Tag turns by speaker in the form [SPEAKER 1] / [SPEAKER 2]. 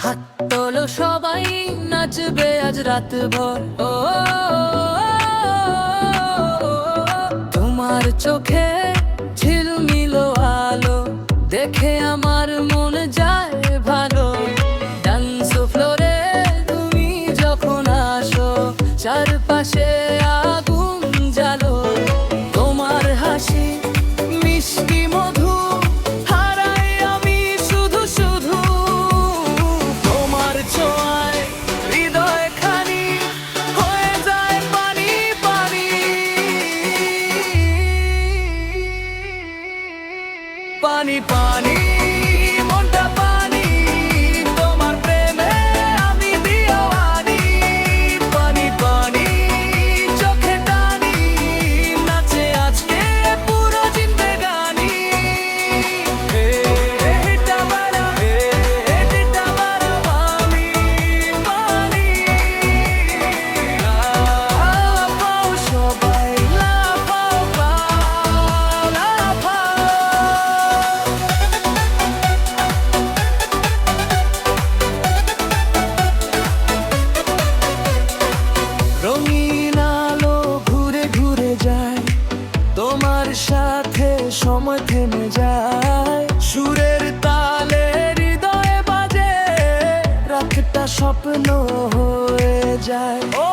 [SPEAKER 1] হাত তোলো সবাই, নাচবে আজ রাত ভর। ও তোমার চোখে ঝিলমিলো আলো দেখে আমার মন যায় ভালো। ডান্স ফ্লোরে তুমি যখন আসো, চারপাশে আগুন জ্বালো। তোমার হাসি মিষ্টি মধু, হারাই আমি শুধু শুধু। তোমার ছোঁয়ায় হৃদয় খানি হয়ে যায় পানি পানি। পানি পানি মনটা পানি, তোমার প্রেমে আমি দিওয়ানি। পানি পানি চোখে টানি, নাচে আজকে পুরো জিন্দেগানি। হে হেটা বারা, হে হেটা বারা পানি পানি। লাফাও সবাই লাফাও লাফাও। রঙিন আলো ঘুরে ঘুরে যায়, তোমার সাথে সময় থেমে যায়। সুরের তালে হৃদয়ে বাজে, রাতটা স্বপ্ন হয়ে যায়। ও